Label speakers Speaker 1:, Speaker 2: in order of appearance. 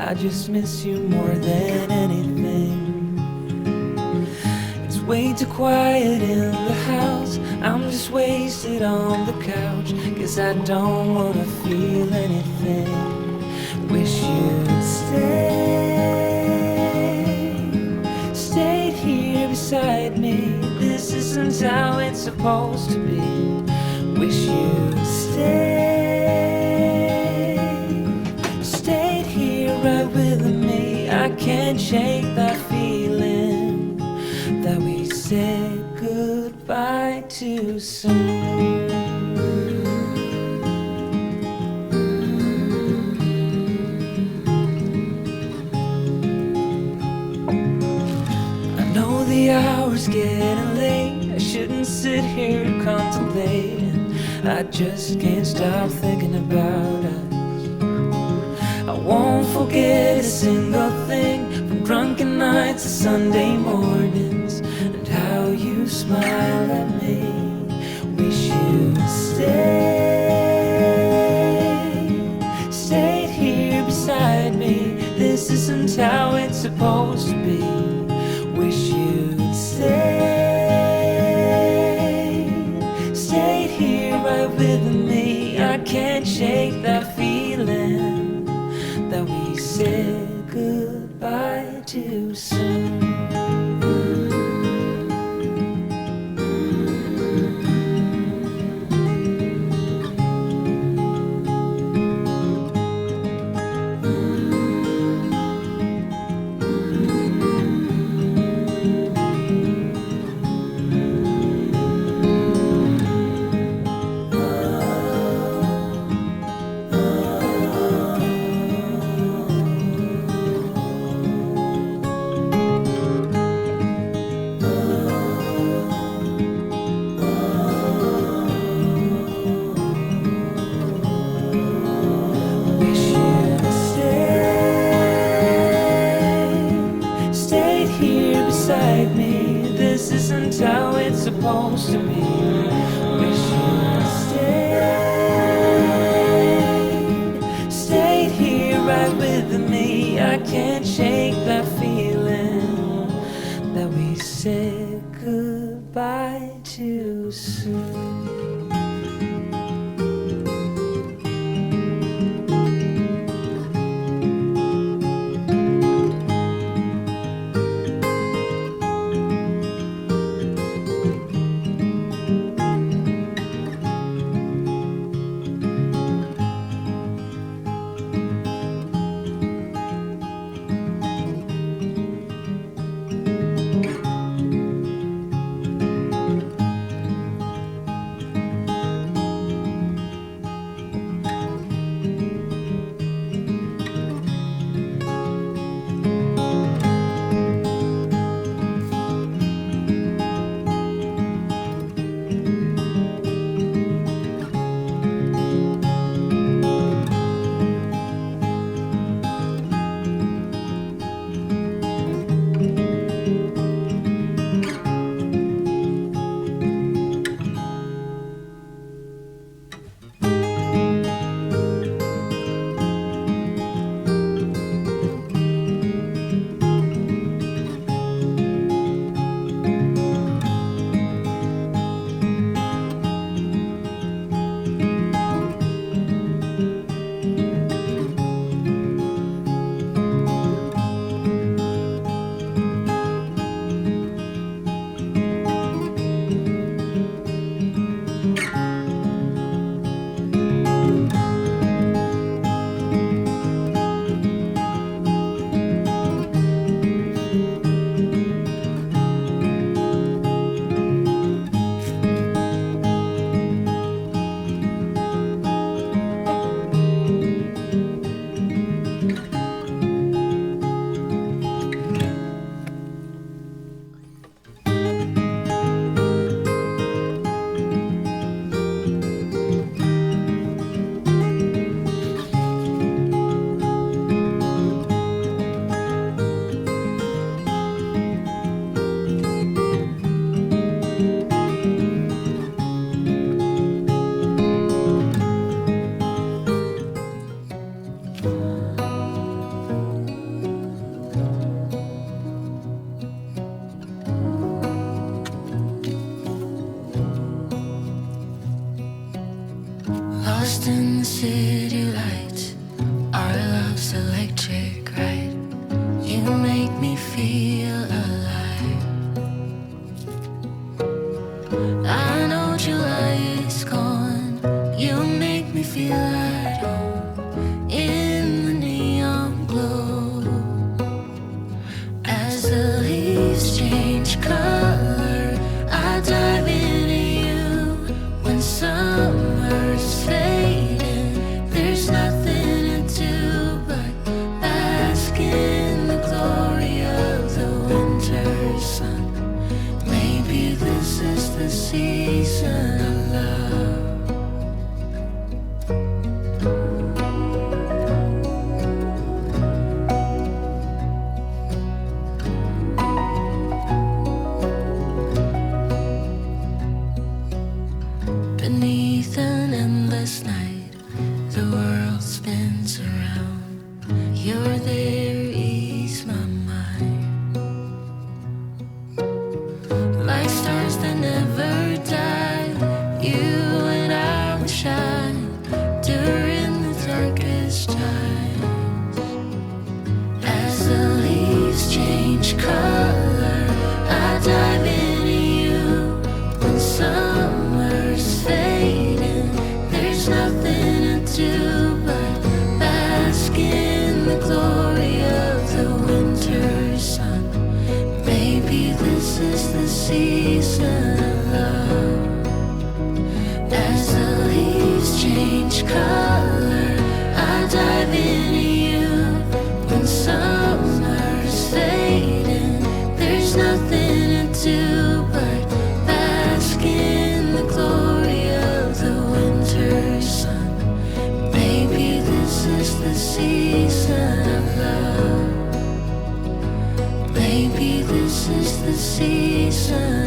Speaker 1: I just miss you more than anything. It's way too quiet in the house. I'm just wasted on the couch, 'cause I don't wanna feel anything. Wish you'd stayed here beside me. This isn't how it's supposed to be. Wish you'd stayed here right with me. I can't shake that feeling that we said goodbye too soon. I know the hour's getting late. I shouldn't sit here contemplating. I just can't stop thinking about us. I won't forget a single thing, from drunken nights to Sunday mornings, and how you smile at me. Wish you'd stayed here beside me. This isn't how it's supposed to be. Wish you'd stayed here right with me. I can't shake that feeling that we said goodbye too soon. This isn't how it's supposed to be. Wish you'd stayed here right with me. I can't shake that feeling that we said goodbye too soon. lost in the city lights. Our love's electric, right? You make me feel alive. I know July is gone. You make me feel at home in the neon glow. As the leaves change color, I dive into you. When summer's fading, there's nothing to do but bask in the glory of the winter sun. Maybe this is the season of love. Beneath an endless night, the world spins around. You're there, ease my mind. Like stars that never die, you and I will shine during the darkest times. As the leaves change color, I dive into you. When summer's fading, there's nothing to do but bask in the glory of the winter sun. Maybe this is the season of love. As the leaves change color, I dive into you. When summer's fading, there's nothing to do but bask in the glory of the winter sun. Maybe this is the season of love. Maybe this is the season